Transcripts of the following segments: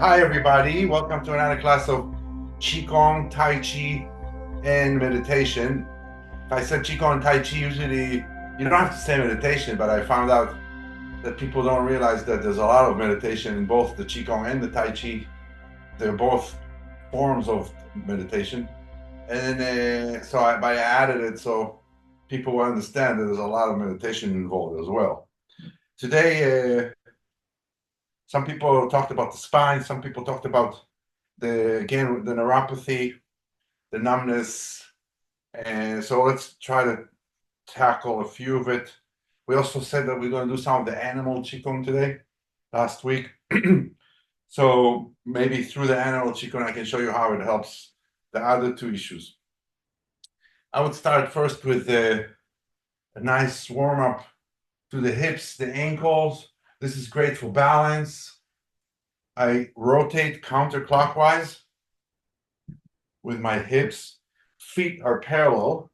Hi, everybody. Welcome to another class of Qi Gong, Tai Chi, and Meditation. If I said Qi Gong, Tai Chi, usually you don't have to say meditation, but I found out that people don't realize that there's a lot of meditation in both the Qi Gong and the Tai Chi. They're both forms of meditation. And then, I added it so people will understand that there's a lot of meditation involved as well. Today, some people talked about the spine. Some people talked about the neuropathy, the numbness. And so let's try to tackle a few of it. We also said that we're going to do some of the animal Qigong today, last week. So maybe through the animal Qigong, I can show you how it helps the other two issues. I would start first with a nice warm up to the hips, the ankles. This is great for balance. I rotate counterclockwise with my hips. Feet are parallel.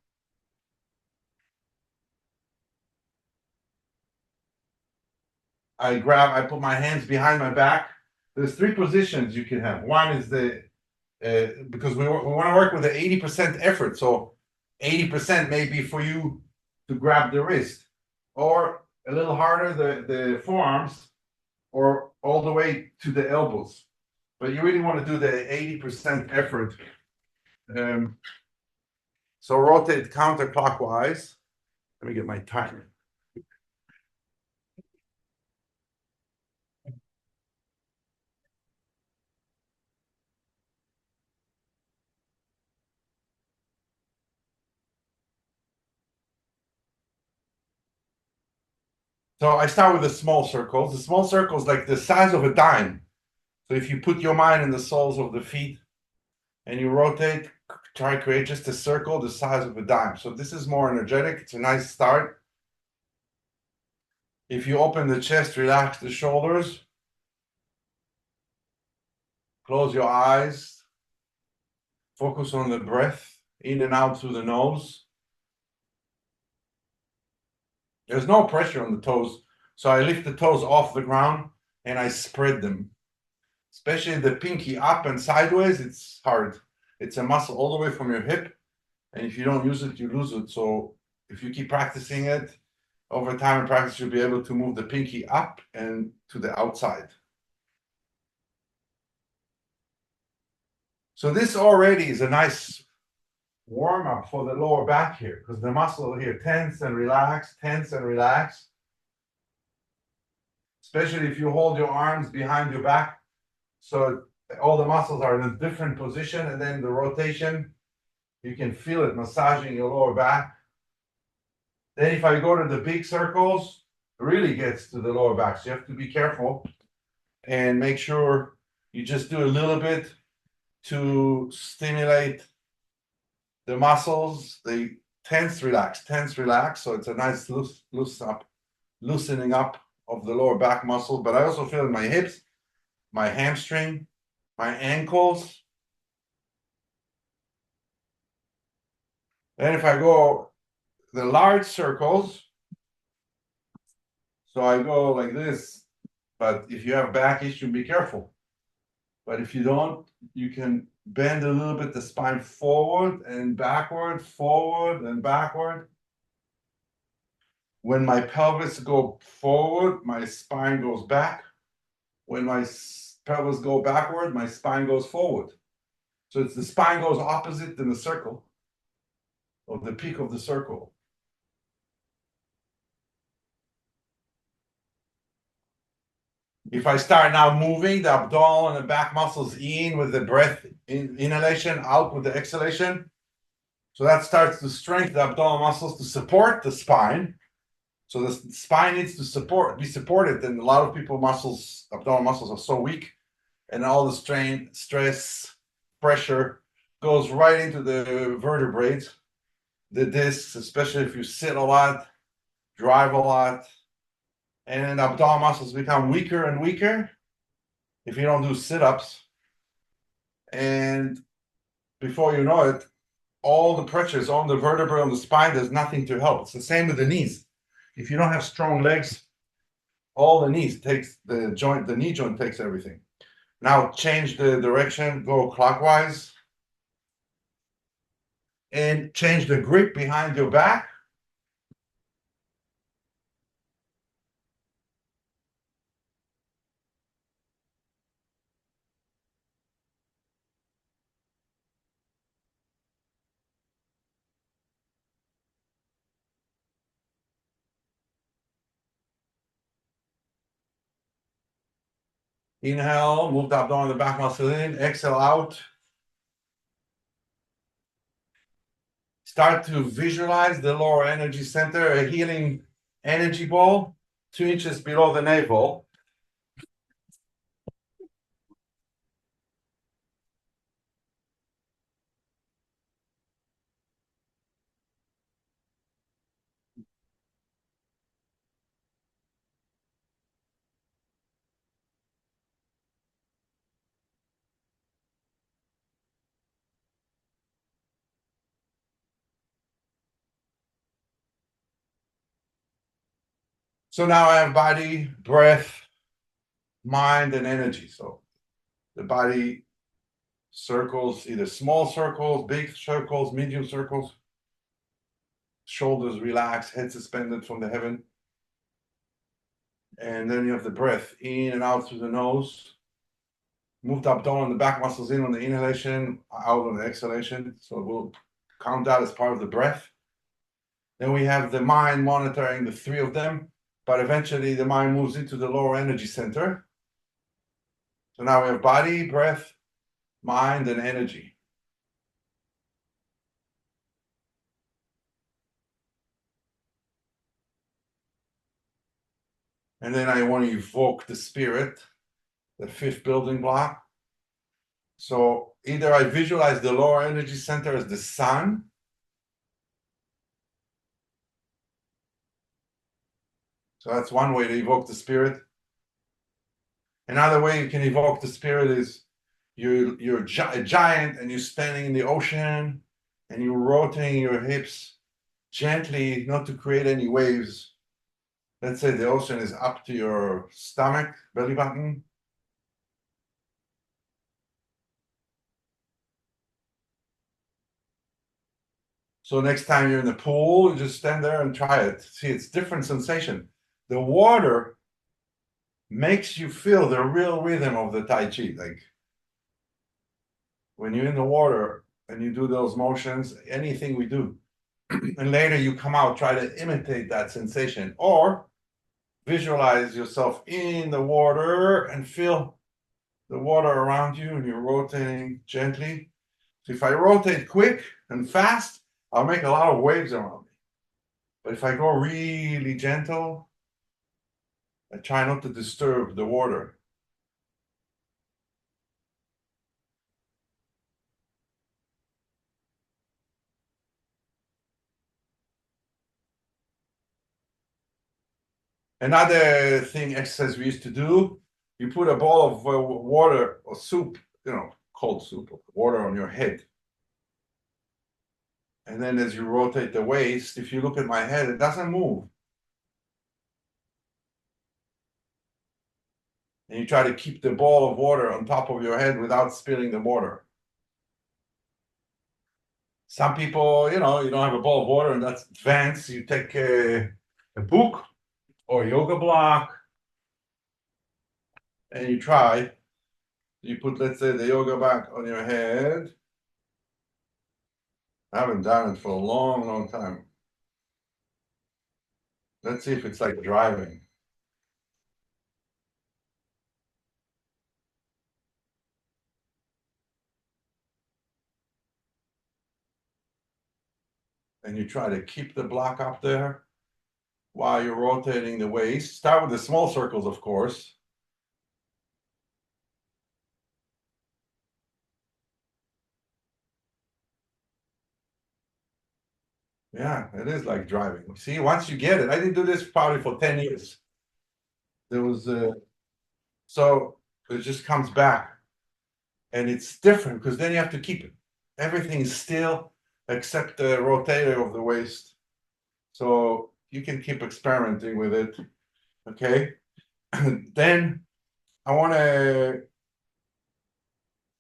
I put my hands behind my back. There's three positions you can have. One is because we want to work with the 80% effort. So 80% may be for you to grab the wrist, or a little harder, the forearms, or all the way to the elbows. But you really want to do the 80% effort. So rotate counterclockwise. Let me get my timer. So I start with the small circles. The small circles like the size of a dime. So if you put your mind in the soles of the feet and you rotate, try to create just a circle the size of a dime. So this is more energetic. It's a nice start. If you open the chest, relax the shoulders. Close your eyes. Focus on the breath, in and out through the nose. There's no pressure on the toes. So I lift the toes off the ground and I spread them. Especially the pinky up and sideways, it's hard. It's a muscle all the way from your hip. And if you don't use it, you lose it. So if you keep practicing it, over time and practice, you'll be able to move the pinky up and to the outside. So this already is a nice warm-up for the lower back here, because the muscle here tense and relax, tense and relax. Especially if you hold your arms behind your back. So all the muscles are in a different position, and then the rotation, you can feel it massaging your lower back. Then if I go to the big circles, it really gets to the lower back. So you have to be careful and make sure you just do a little bit to stimulate the muscles. They tense, relax. So it's a nice loosening up of the lower back muscle. But I also feel in my hips, my hamstring, my ankles. And if I go the large circles, so I go like this, but if you have back issue, be careful. But if you don't, you can bend a little bit the spine forward and backward, forward and backward. When my pelvis go forward, my spine goes back. When my pelvis go backward, my spine goes forward. So it's the spine goes opposite in the circle, of the peak of the circle. If I start now moving the abdominal and the back muscles in with the breath inhalation, out with the exhalation. So that starts to strengthen the abdominal muscles to support the spine. So the spine needs to be supported. And a lot of people abdominal muscles are so weak, and all the strain, stress, pressure goes right into the vertebrae, the discs, especially if you sit a lot, drive a lot. And then the abdominal muscles become weaker and weaker if you don't do sit-ups. And before you know it, all the pressures on the vertebrae, on the spine, there's nothing to help. It's the same with the knees. If you don't have strong legs, all the knees takes the knee joint takes everything. Now change the direction, go clockwise, and change the grip behind your back. Inhale, move the abdomen, the back muscle in, exhale out. Start to visualize the lower energy center, a healing energy ball, 2 inches below the navel. So now I have body, breath, mind, and energy. So the body circles, either small circles, big circles, medium circles. Shoulders relaxed, head suspended from the heaven. And then you have the breath in and out through the nose. Move the abdomen, the back muscles in on the inhalation, out on the exhalation. So we'll count that as part of the breath. Then we have the mind monitoring the 3 of them, but eventually the mind moves into the lower energy center. So now we have body, breath, mind, and energy. And then I want to evoke the spirit, the 5th building block. So either I visualize the lower energy center as the sun. So that's one way to evoke the spirit. Another way you can evoke the spirit is you're a giant and you're standing in the ocean and you're rotating your hips gently, not to create any waves. Let's say the ocean is up to your stomach, belly button. So next time you're in the pool, you just stand there and try it. See, it's different sensation. The water makes you feel the real rhythm of the Tai Chi. Like when you're in the water and you do those motions, anything we do, and later you come out, try to imitate that sensation, or visualize yourself in the water and feel the water around you and you're rotating gently. So if I rotate quick and fast, I'll make a lot of waves around me. But if I go really gentle, I try not to disturb the water. Another thing, exercise we used to do, you put a ball of water or soup, cold soup, water on your head. And then as you rotate the waist, if you look at my head, it doesn't move. And you try to keep the ball of water on top of your head without spilling the water. Some people, you don't have a ball of water and that's advanced. You take a book or a yoga block and you try. You put, let's say, the yoga block on your head. I haven't done it for a long, long time. Let's see if it's like driving. And you try to keep the block up there while you're rotating the waist. Start with the small circles, of course. Yeah, it is like driving. See, once you get it, I didn't do this probably for 10 years. There was so it just comes back. And it's different because then you have to keep it. Everything is still except the rotator of the waist. So you can keep experimenting with it. Okay. Then I want to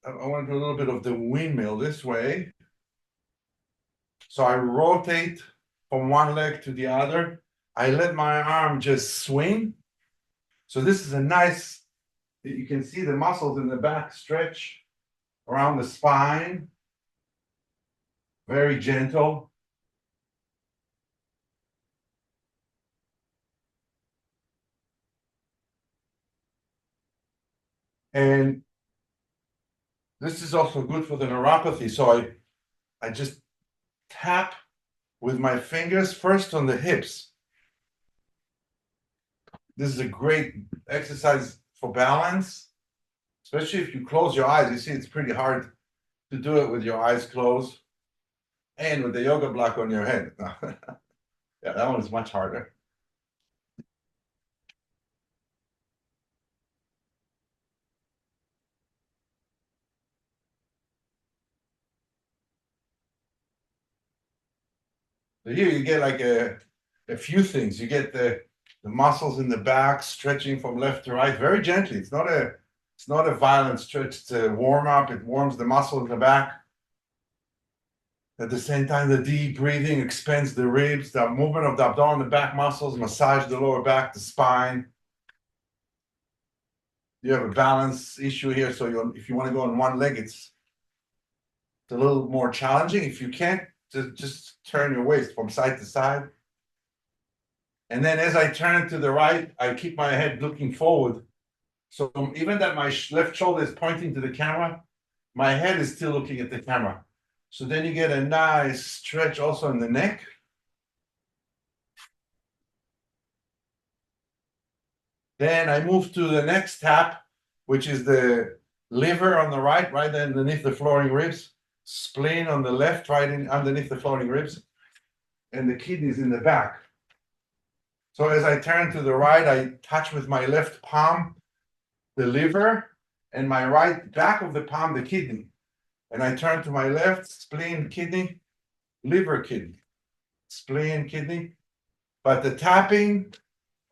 I want to do a little bit of the windmill this way. So I rotate from one leg to the other. I let my arm just swing. So this is a nice, you can see the muscles in the back stretch around the spine. Very gentle. And this is also good for the neuropathy. So I just tap with my fingers first on the hips. This is a great exercise for balance, especially if you close your eyes. You see, it's pretty hard to do it with your eyes closed and with the yoga block on your head. Yeah, that one is much harder. So here you get like a few things. You get the muscles in the back stretching from left to right very gently. It's not a violent stretch. It's a warm up. It warms the muscle in the back. At the same time, the deep breathing expands the ribs, the movement of the abdomen, the back muscles, massage the lower back, the spine. You have a balance issue here, so if you want to go on one leg, it's a little more challenging. If you can't, just turn your waist from side to side. And then as I turn to the right, I keep my head looking forward. So even that my left shoulder is pointing to the camera, my head is still looking at the camera. So then you get a nice stretch also in the neck. Then I move to the next tap, which is the liver on the right, right underneath the flooring ribs, spleen on the left, right underneath the flooring ribs, and the kidneys in the back. So as I turn to the right, I touch with my left palm the liver, and my right back of the palm the kidney. And I turn to my left, spleen, kidney, liver, kidney, spleen, kidney. But the tapping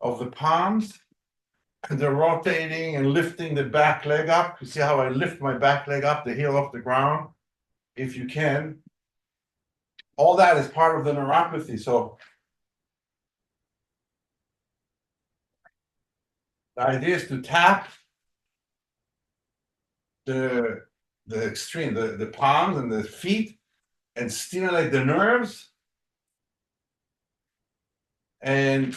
of the palms, and the rotating and lifting the back leg up. You see how I lift my back leg up, the heel off the ground, if you can. All that is part of the neuropathy. So the idea is to tap the extreme, the palms and the feet, and stimulate the nerves and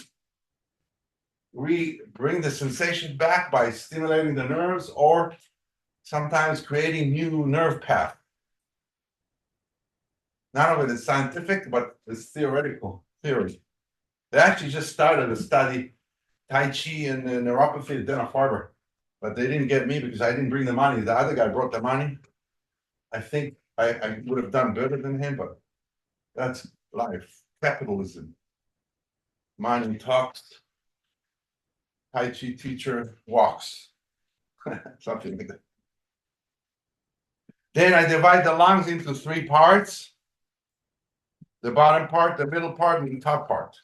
bring the sensation back by stimulating the nerves or sometimes creating new nerve path. None of it is scientific, but it's theoretical theory. They actually just started a study, Tai Chi and neuropathy at Dana Farber, but they didn't get me because I didn't bring the money. The other guy brought the money. I think I would have done better than him, but that's life, capitalism. Money talks, Tai Chi teacher walks, something like that. Then I divide the lungs into three parts: the bottom part, the middle part, and the top part.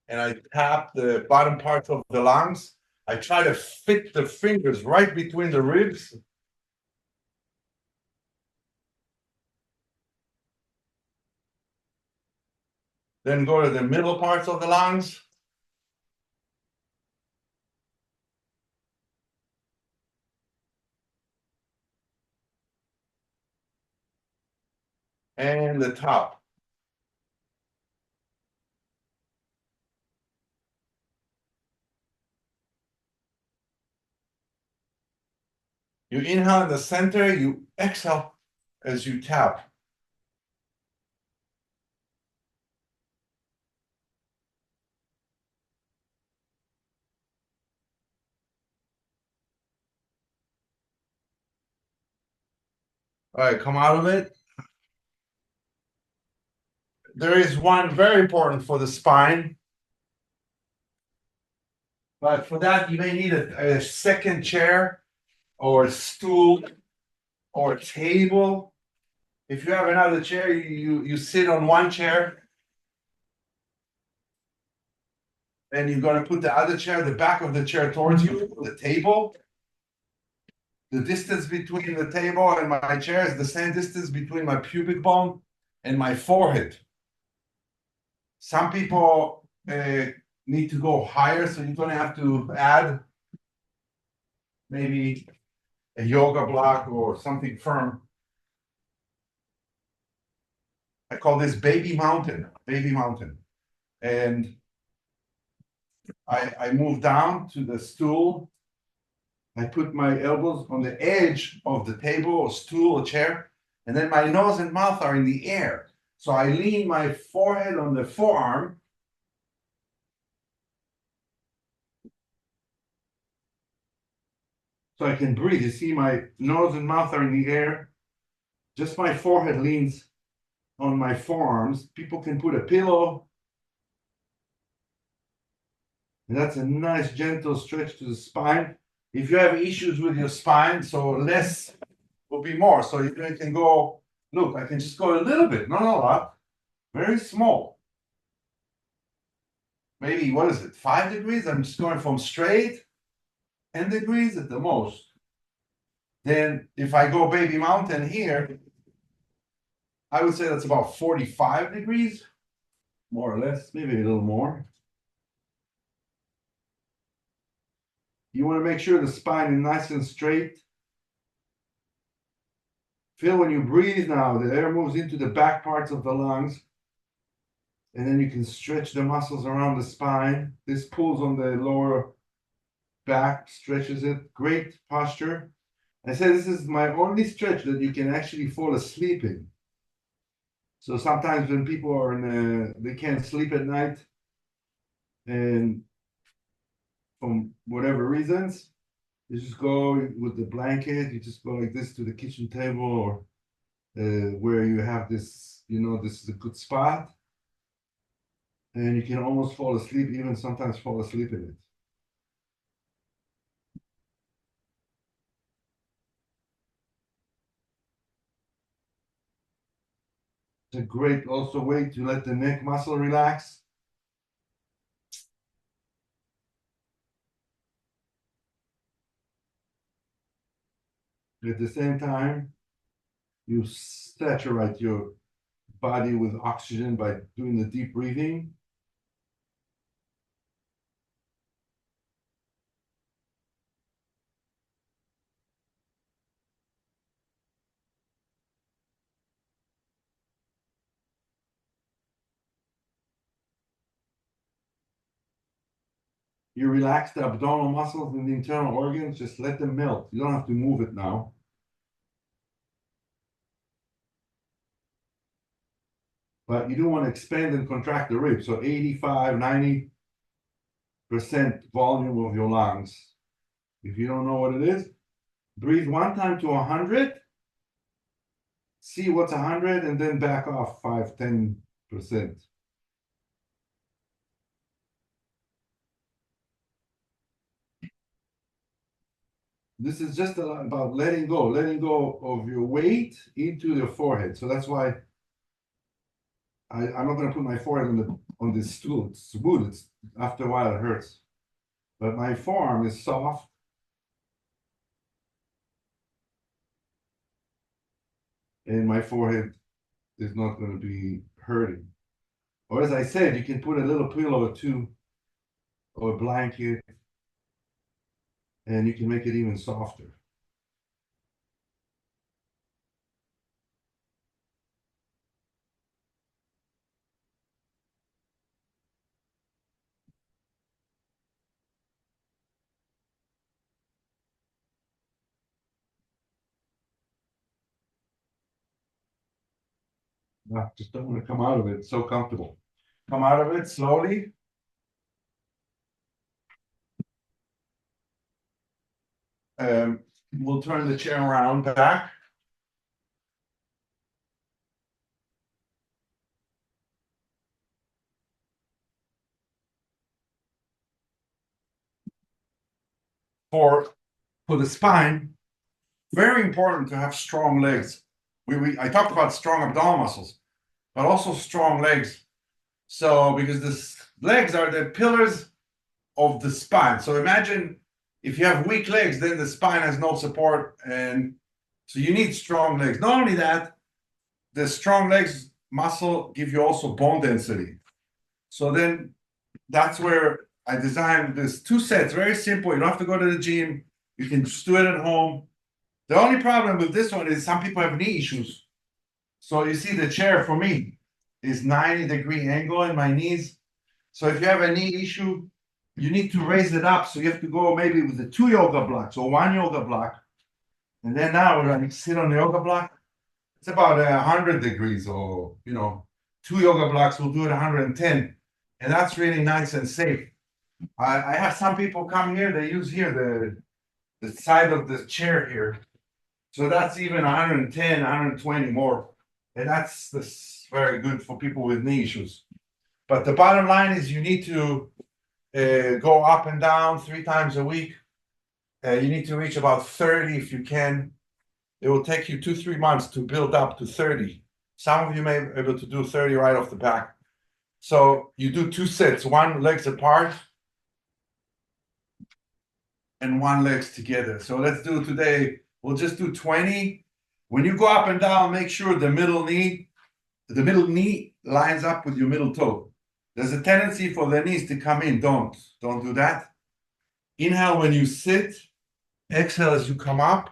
And I tap the bottom parts of the lungs. I try to fit the fingers right between the ribs. Then go to the middle parts of the lungs. And the top. You inhale in the center, you exhale as you tap. All right, come out of it. There is one very important for the spine. But for that, you may need a second chair or a stool or a table. If you have another chair, you sit on one chair. And you're going to put the other chair, the back of the chair towards you, the table. The distance between the table and my chair is the same distance between my pubic bone and my forehead. Some people need to go higher, so you're going to have to add maybe a yoga block or something firm. I call this baby mountain, baby mountain. And I move down to the stool. I put my elbows on the edge of the table or stool or chair, and then my nose and mouth are in the air. So I lean my forehead on the forearm. So I can breathe. You see, my nose and mouth are in the air. Just my forehead leans on my forearms. People can put a pillow. And that's a nice, gentle stretch to the spine. If you have issues with your spine, so less will be more. So you can go, look, I can just go a little bit, not a lot, very small. Maybe, what is it, 5 degrees? I'm just going from straight, 10 degrees at the most. Then if I go baby mountain here, I would say that's about 45 degrees, more or less, maybe a little more. You want to make sure the spine is nice and straight. Feel when you breathe now, the air moves into the back parts of the lungs. And then you can stretch the muscles around the spine. This pulls on the lower back, stretches it. Great posture. I said this is my only stretch that you can actually fall asleep in. So sometimes when people are they can't sleep at night, and from whatever reasons, you just go with the blanket, you just go like this to the kitchen table or where you have this, this is a good spot. And you can almost fall asleep, even sometimes fall asleep in it. It's a great also way to let the neck muscle relax. At the same time, you saturate your body with oxygen by doing the deep breathing. You relax the abdominal muscles and the internal organs, just let them melt. You don't have to move it now. But you do want to expand and contract the ribs. So 85, 90% volume of your lungs. If you don't know what it is, breathe one time to 100. See what's 100 and then back off 5, 10%. This is just about letting go of your weight into your forehead. So that's why I'm not going to put my forehead on this stool. It's smooth. After a while it hurts. But my forearm is soft. And my forehead is not going to be hurting. Or as I said, you can put a little pillow or two or a blanket and you can make it even softer. I just don't want to come out of it. It's so comfortable. Come out of it slowly. We'll turn the chair around back. For the spine, very important to have strong legs. I talked about strong abdominal muscles, but also strong legs. So because the legs are the pillars of the spine. So imagine If you have weak legs, then the spine has no support, and so you need strong legs. Not only that, the strong legs muscle give you also bone density. So then that's where I designed this 2 sets, very simple. You don't have to go to the gym. You can just do it at home. The only problem with this one is some people have knee issues. So you see the chair for me is 90-degree angle in my knees. So if you have a knee issue, you need to raise it up. So you have to go maybe with the 2 yoga blocks or 1 yoga block. And then now when I sit on the yoga block, it's about 100 degrees, or 2 yoga blocks will do it 110. And that's really nice and safe. I have some people come here, they use here the side of the chair here. So that's even 110, 120 more. And that's very good for people with knee issues. But the bottom line is you need to go up and down 3 times a week. You need to reach about 30 if you can. It will take you 2-3 months to build up to 30. Some of you may be able to do 30 right off the bat. So you do 2 sets, 1 legs apart and 1 legs together. So let's do today. We'll just do 20. When you go up and down, make sure the middle knee lines up with your middle toe. There's a tendency for the knees to come in. Don't do that. Inhale when you sit. Exhale as you come up.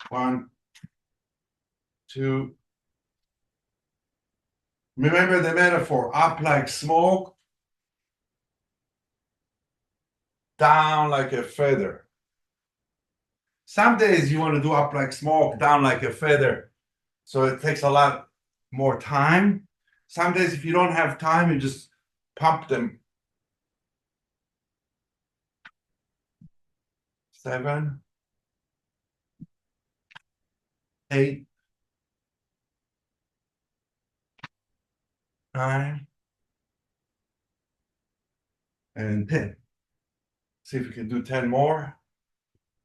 1, 2. Remember the metaphor, up like smoke, down like a feather. Some days you want to do up like smoke, down like a feather. So it takes a lot more time. Some days if you don't have time, you just pump them. 7, 8, 9, and 10. See if we can do 10 more.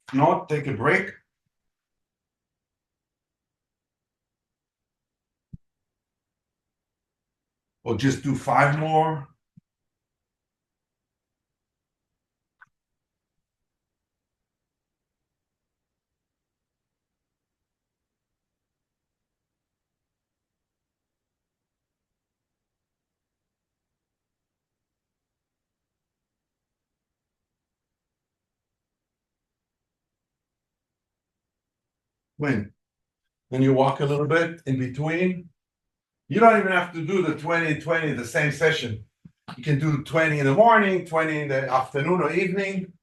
If not, take a break. Or just do 5 more. When you walk a little bit in between, you don't even have to do the 20-20, the same session. You can do 20 in the morning, 20 in the afternoon or evening.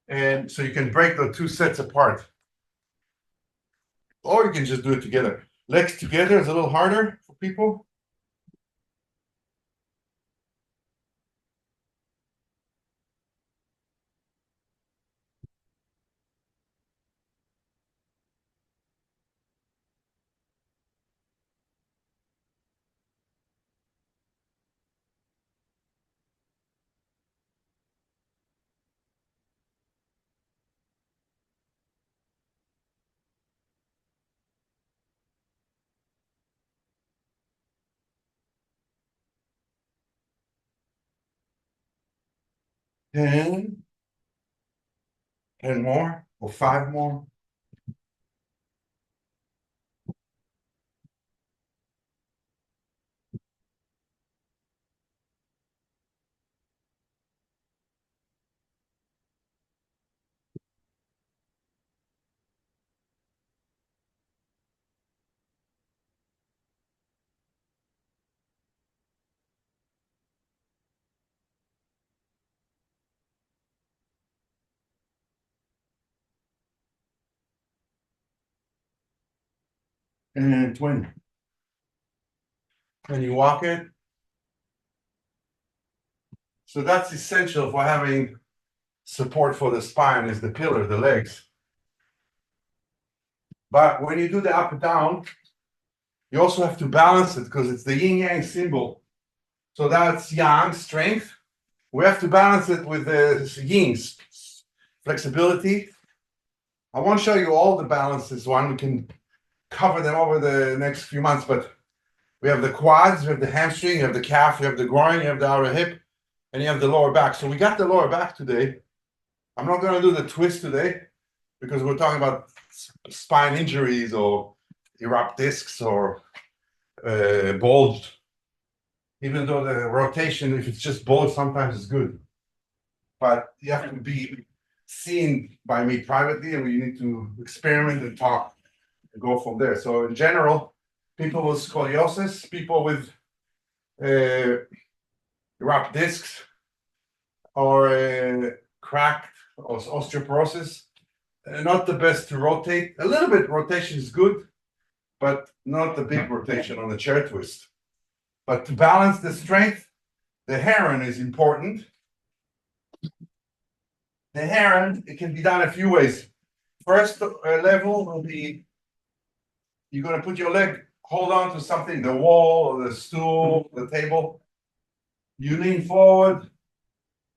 And so you can break the 2 sets apart. Or you can just do it together. Legs together is a little harder for people. Ten more, or 5 more. And 20. When you walk it. So that's essential for having support for the spine, is the pillar, the legs. But when you do the up and down, you also have to balance it because it's the yin-yang symbol. So that's yang, strength. We have to balance it with the yin, flexibility. I won't show you all the balances. We can cover them over the next few months, but we have the quads, we have the hamstring, you have the calf, you have the groin, you have the outer hip. and you have the lower back. So we got the lower back today. I'm not going to do the twist today because we're talking about spine injuries or erupt discs or bulged. Even though the rotation, if it's just bulged, sometimes it's good. But you have to be seen by me privately, and we need to experiment and talk and go from there. So in general, people with scoliosis, people with erupt discs or cracked or osteoporosis, not the best to rotate. A little bit rotation is good, but not the big rotation on the chair twist. But to balance the strength, the heron is important. The heron, it can be done a few ways. First level will be, you're going to put your leg, hold on to something, the wall or the stool, the table. You lean forward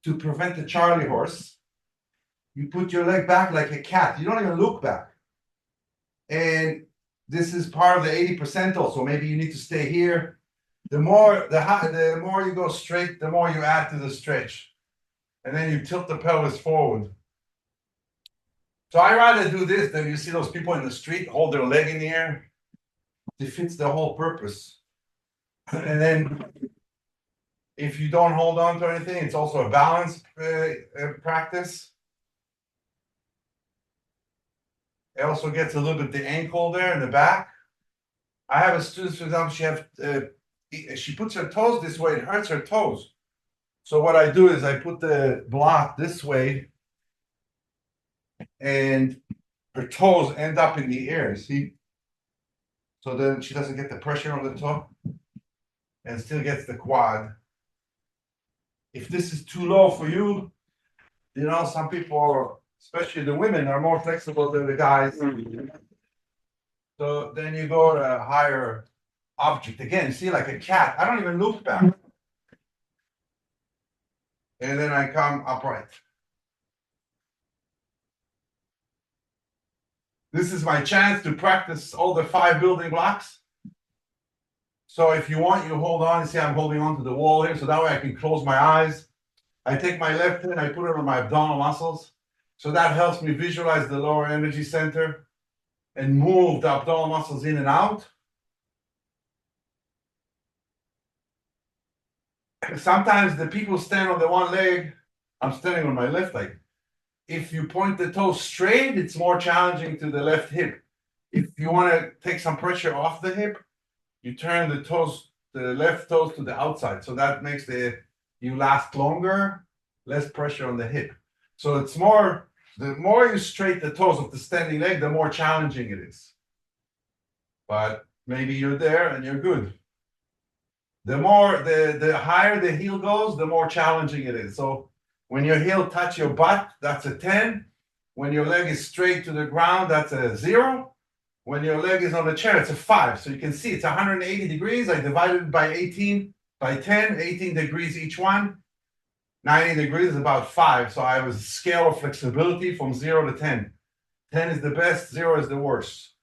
to prevent the Charlie horse. You put your leg back like a cat. You don't even look back. And this is part of the 80% also. Maybe you need to stay here. The more you go straight, the more you add to the stretch. And then you tilt the pelvis forward. So I rather do this than you see those people in the street hold their leg in the air. It defeats the whole purpose. And then if you don't hold on to anything, it's also a balance practice. It also gets a little bit the ankle there in the back. I have a student, for example, she puts her toes this way, it hurts her toes. So what I do is I put the block this way and her toes end up in the air, see? So then she doesn't get the pressure on the toe and still gets the quad. If this is too low for you, you know, some people, especially the women, are more flexible than the guys. So then you go to a higher object. Again, see, like a cat. I don't even look back. And then I come upright. This is my chance to practice all the 5 building blocks. So if you want, you hold on. See, I'm holding on to the wall here, so that way I can close my eyes. I take my left hand, I put it on my abdominal muscles. So that helps me visualize the lower energy center and move the abdominal muscles in and out. Sometimes the people stand on the one leg. I'm standing on my left leg. If you point the toes straight, it's more challenging to the left hip. If you want to take some pressure off the hip, you turn the toes, the left toes to the outside. So that makes you last longer, less pressure on the hip. So it's more, the more you straight the toes of the standing leg, the more challenging it is. But maybe you're there and you're good. The more, the higher the heel goes, the more challenging it is. So when your heel touch your butt, that's a 10. When your leg is straight to the ground, that's a 0. When your leg is on the chair, it's a 5. So you can see it's 180 degrees. I divided it by 18, by 10, 18 degrees each one. 90 degrees is about 5. So I have a scale of flexibility from 0 to 10. 10 is the best, 0 is the worst.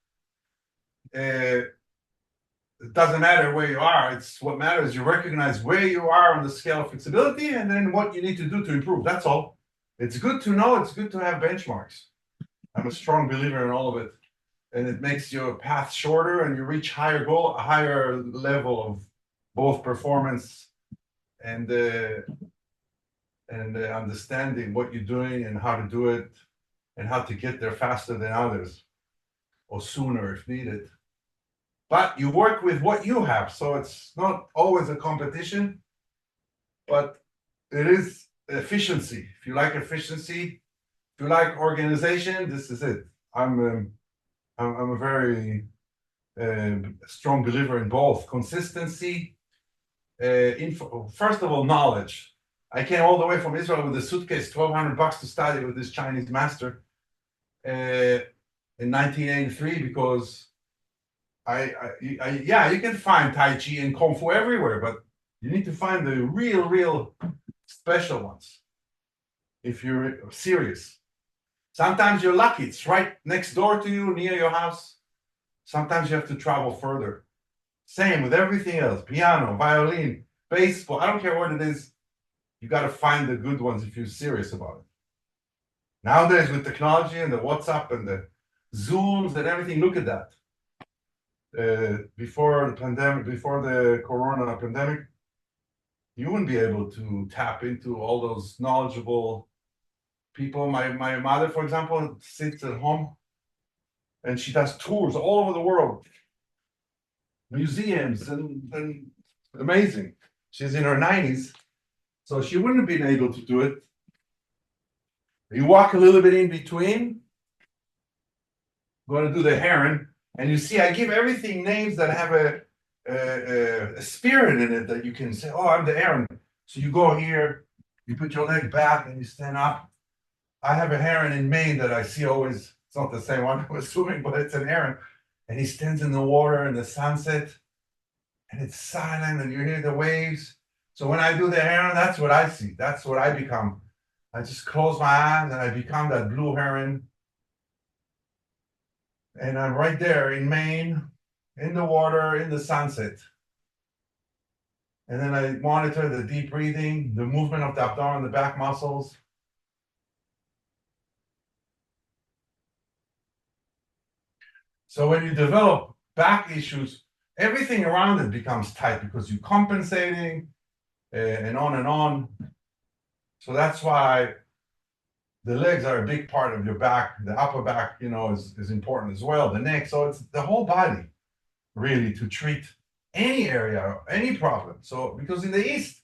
It doesn't matter where you are. It's what matters. You recognize where you are on the scale of flexibility and then what you need to do to improve. That's all. It's good to know. It's good to have benchmarks. I'm a strong believer in all of it. And it makes your path shorter and you reach a higher level of both performance and understanding what you're doing and how to do it and how to get there faster than others or sooner if needed. But you work with what you have, so it's not always a competition, but it is efficiency. If you like efficiency, if you like organization, this is it. I'm a very strong believer in both consistency. First of all, knowledge. I came all the way from Israel with a suitcase, $1,200 to study with this Chinese master in 1983 because you can find Tai Chi and Kung Fu everywhere, but you need to find the real special ones if you're serious. Sometimes you're lucky. It's right next door to you, near your house. Sometimes you have to travel further. Same with everything else, piano, violin, baseball. I don't care what it is. You got to find the good ones if you're serious about it. Nowadays, with technology and the WhatsApp and the Zooms and everything, look at that. Before the pandemic, before the Corona pandemic, you wouldn't be able to tap into all those knowledgeable people. My mother, for example, sits at home and she does tours all over the world, museums, and amazing. She's in her 90s, so she wouldn't have been able to do it. You walk a little bit in between, going to do the heron, and you see I give everything names that have a spirit in it that you can say, oh, I'm the heron. So you go here, you put your leg back and you stand up. I have a heron in Maine that I see always. It's not the same one I was swimming, but it's an heron. And he stands in the water in the sunset, and it's silent, and you hear the waves. So when I do the heron, that's what I see. That's what I become. I just close my eyes and I become that blue heron. And I'm right there in Maine, in the water, in the sunset. And then I monitor the deep breathing, the movement of the abdomen, the back muscles. So when you develop back issues, everything around it becomes tight because you're compensating and on and on. So that's why the legs are a big part of your back. The upper back, is important as well. The neck. So it's the whole body, really, to treat any area, any problem. So because in the East,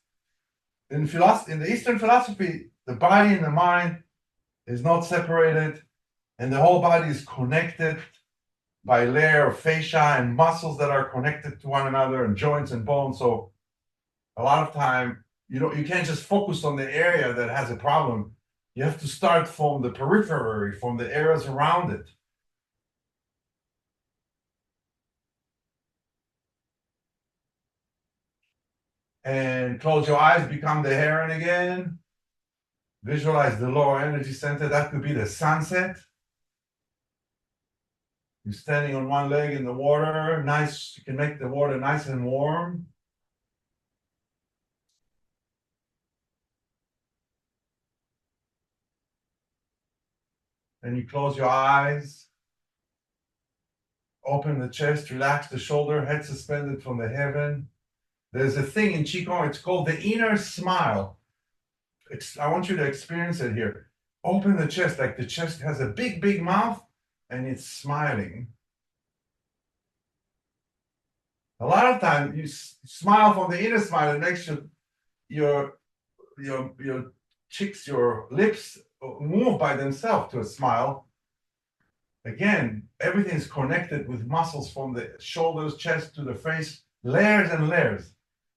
in the Eastern philosophy, the body and the mind is not separated, and the whole body is connected by a layer of fascia and muscles that are connected to one another, and joints and bones. So a lot of time, you can't just focus on the area that has a problem. You have to start from the periphery, from the areas around it. And close your eyes, become the heron again. Visualize the lower energy center. That could be the sunset. You're standing on one leg in the water. Nice. You can make the water nice and warm. And you close your eyes. Open the chest, relax the shoulder, head suspended from the heaven. There's a thing in Qi Gong, it's called the inner smile. I want you to experience it here. Open the chest, like the chest has a big, big mouth, and it's smiling. A lot of times you smile from the inner smile, it makes your cheeks, your lips move by themselves to a smile. Again, everything is connected with muscles from the shoulders, chest to the face, layers and layers.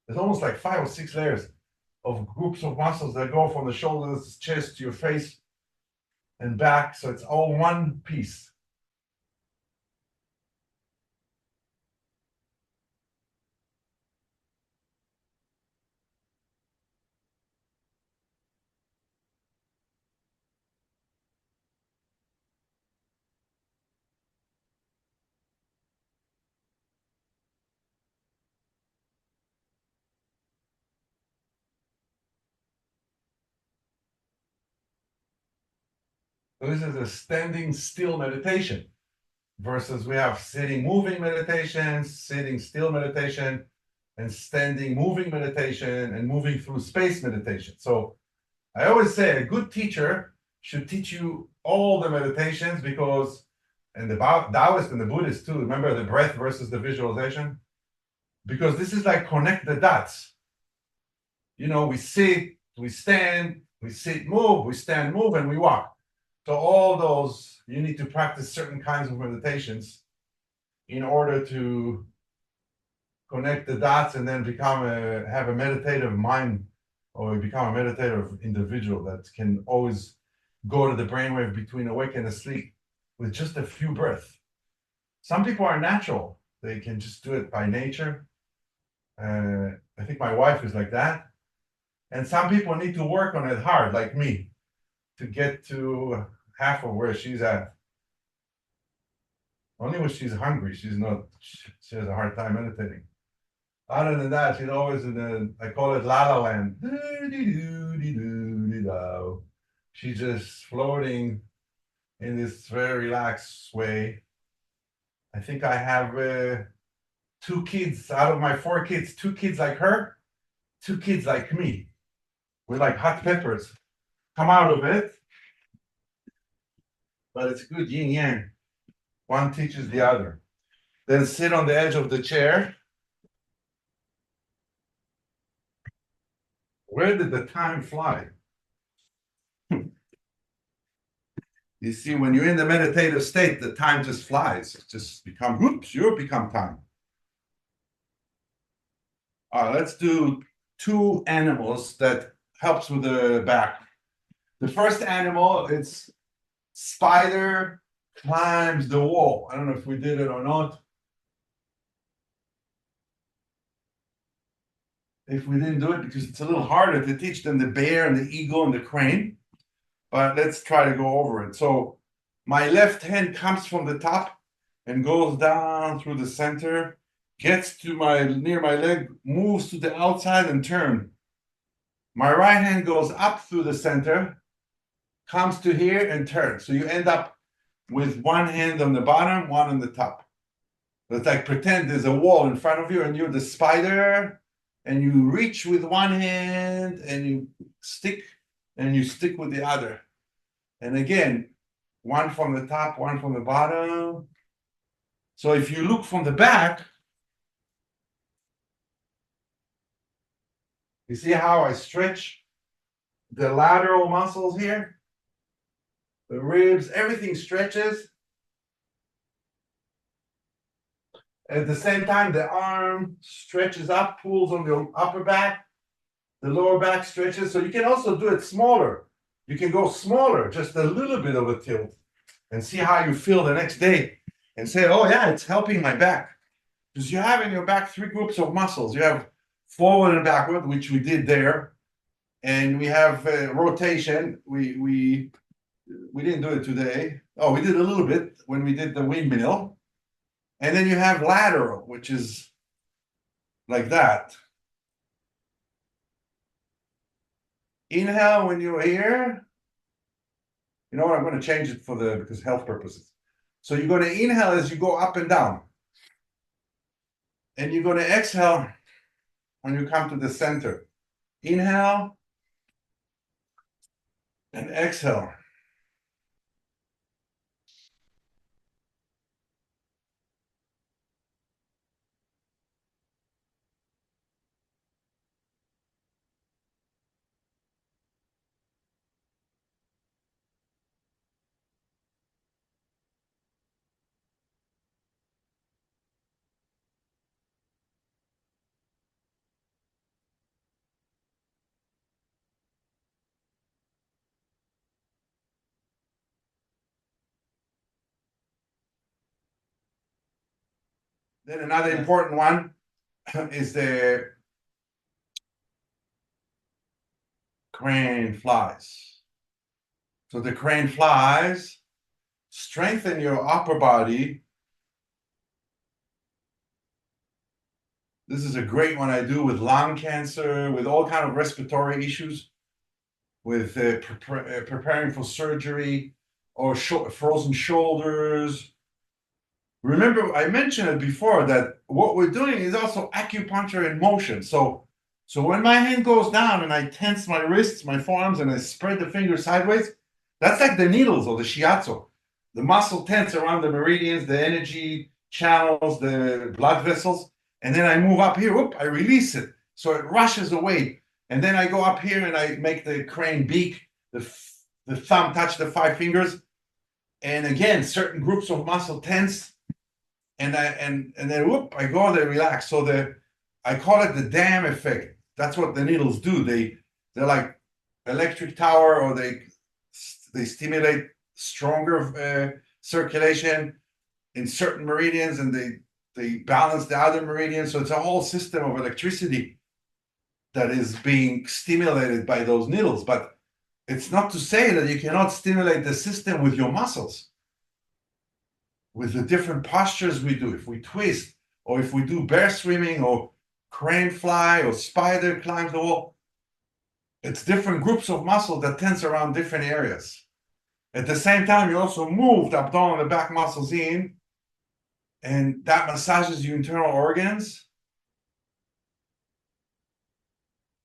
There's almost like 5 or 6 layers of groups of muscles that go from the shoulders, chest to your face and back. So it's all one piece. So this is a standing still meditation versus we have sitting moving meditation, sitting still meditation, and standing moving meditation, and moving through space meditation. So I always say a good teacher should teach you all the meditations because, and the Taoist and the Buddhist too, remember the breath versus the visualization? Because this is like connect the dots. We sit, we stand, we sit, move, we stand, move, and we walk. So all those, you need to practice certain kinds of meditations in order to connect the dots and then have a meditative mind, or become a meditative individual that can always go to the brainwave between awake and asleep with just a few breaths. Some people are natural. They can just do it by nature. I think my wife is like that. And some people need to work on it hard, like me, to get to half of where she's at. Only when she's hungry, she has a hard time meditating. Other than that, she's always I call it la la land. love. She's just floating in this very relaxed way. I think I have 2 kids out of my 4 kids, 2 kids like her, 2 kids like me. We're like hot peppers. Come out of it. But it's good yin yang. One teaches the other. Then sit on the edge of the chair. Where did the time fly? You see, when you're in the meditative state, the time just flies. It just become, whoops, you become time. All right, let's do 2 animals that helps with the back. The first animal, it's spider climbs the wall. I don't know if we did it or not. If we didn't do it, because it's a little harder to teach than the bear and the eagle and the crane. But let's try to go over it. So my left hand comes from the top and goes down through the center, gets to near my leg, moves to the outside and turn. My right hand goes up through the center, comes to here and turns. So you end up with one hand on the bottom, one on the top. It's like pretend there's a wall in front of you and you're the spider, and you reach with one hand and you stick with the other. And again, one from the top, one from the bottom. So if you look from the back, you see how I stretch the lateral muscles here? The ribs, everything stretches. At the same time, the arm stretches up, pulls on the upper back. The lower back stretches. So you can also do it smaller. You can go smaller, just a little bit of a tilt, and see how you feel the next day. And say, oh yeah, it's helping my back. Because you have in your back 3 groups of muscles. You have forward and backward, which we did there. And we have rotation. We didn't do it today. Oh, we did a little bit when we did the windmill. And then you have lateral, which is like that. Inhale when you're here. You know what? I'm going to change it because health purposes. So you're going to inhale as you go up and down. And you're going to exhale when you come to the center. Inhale and exhale. Then another important one is the crane flies. So the crane flies, strengthen your upper body. This is a great one I do with lung cancer, with all kind of respiratory issues, with preparing for surgery or frozen shoulders. Remember, I mentioned it before that what we're doing is also acupuncture in motion. So when my hand goes down and I tense my wrists, my forearms, and I spread the fingers sideways, that's like the needles or the shiatsu. The muscle tense around the meridians, the energy channels, the blood vessels. And then I move up here, whoop, I release it. So it rushes away. And then I go up here and I make the crane beak, the thumb touch the 5 fingers. And again, certain groups of muscle tense. And then whoop, I go there, relax. So I call it the dam effect. That's what the needles do. They're like electric tower, or they stimulate stronger circulation in certain meridians, and they balance the other meridians. So it's a whole system of electricity that is being stimulated by those needles. But it's not to say that you cannot stimulate the system with your muscles. With the different postures we do, if we twist, or if we do bear swimming, or crane fly, or spider climb the wall, it's different groups of muscle that tense around different areas. At the same time, you also move the abdominal and the back muscles in, and that massages your internal organs,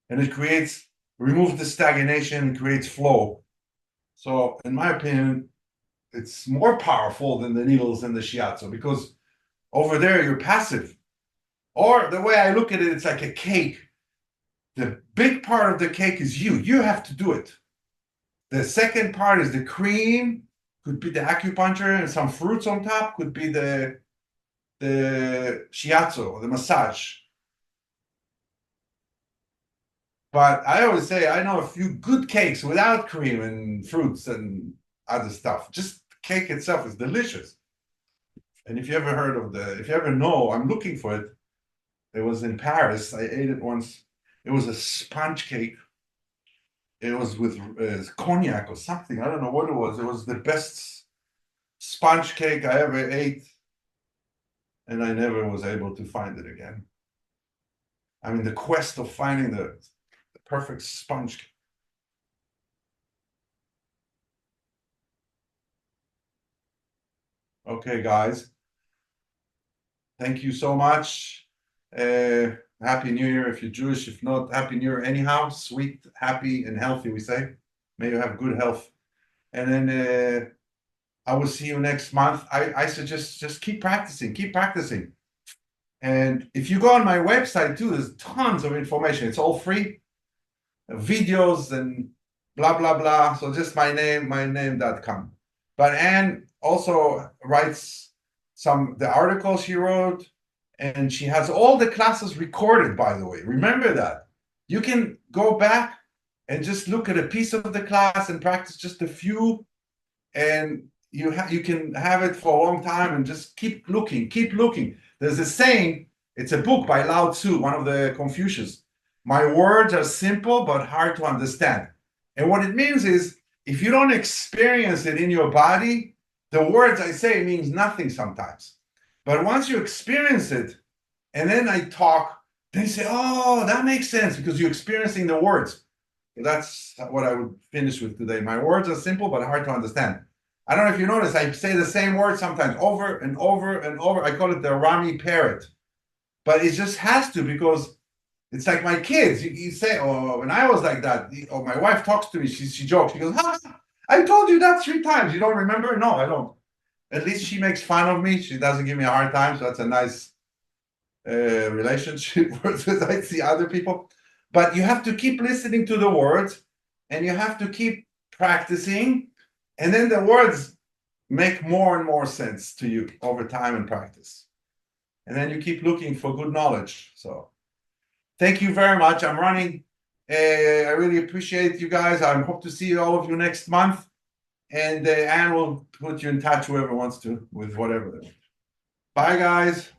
and it removes the stagnation, creates flow. So, in my opinion, it's more powerful than the needles and the shiatsu, because over there you're passive. Or the way I look at it, it's like a cake. The big part of the cake is you. You have to do it. The second part is the cream, could be the acupuncture and some fruits on top, could be the shiatsu, the massage. But I always say I know a few good cakes without cream and fruits and other stuff. Just the cake itself is delicious. And if you ever know, I'm looking for it. It was in Paris. I ate it once. It was a sponge cake. It was with cognac or something. I don't know what it was. It was the best sponge cake I ever ate. And I never was able to find it again. I mean, the quest of finding the perfect sponge cake. Okay, guys. Thank you so much. Happy New Year if you're Jewish. If not, Happy New Year anyhow. Sweet, happy, and healthy, we say. May you have good health. And then I will see you next month. I suggest just keep practicing, keep practicing. And if you go on my website too, there's tons of information. It's all free. Videos and blah, blah, blah. So just myname.com. But Anne also writes the articles she wrote, and she has all the classes recorded, by the way. Remember that. You can go back and just look at a piece of the class and practice just a few, and you can have it for a long time and just keep looking, keep looking. There's a saying, it's a book by Lao Tzu, one of the Confucius. My words are simple but hard to understand. And what it means is, if you don't experience it in your body, the words I say means nothing sometimes. But once you experience it, and then I talk, then you say, oh, that makes sense, because you're experiencing the words. That's what I would finish with today. My words are simple but hard to understand. I don't know if you notice, I say the same word sometimes over and over and over. I call it the Rami parrot. But it just has to, because it's like my kids. You say, oh, when I was like that, or my wife talks to me, she jokes. She goes, I told you that 3 times. You don't remember? No, I don't. At least she makes fun of me. She doesn't give me a hard time. So that's a nice relationship versus I see other people. But you have to keep listening to the words, and you have to keep practicing. And then the words make more and more sense to you over time and practice. And then you keep looking for good knowledge. So thank you very much. I'm running. I really appreciate you guys. I hope to see all of you next month. And Anne will put you in touch, whoever wants to, with whatever. Bye, guys.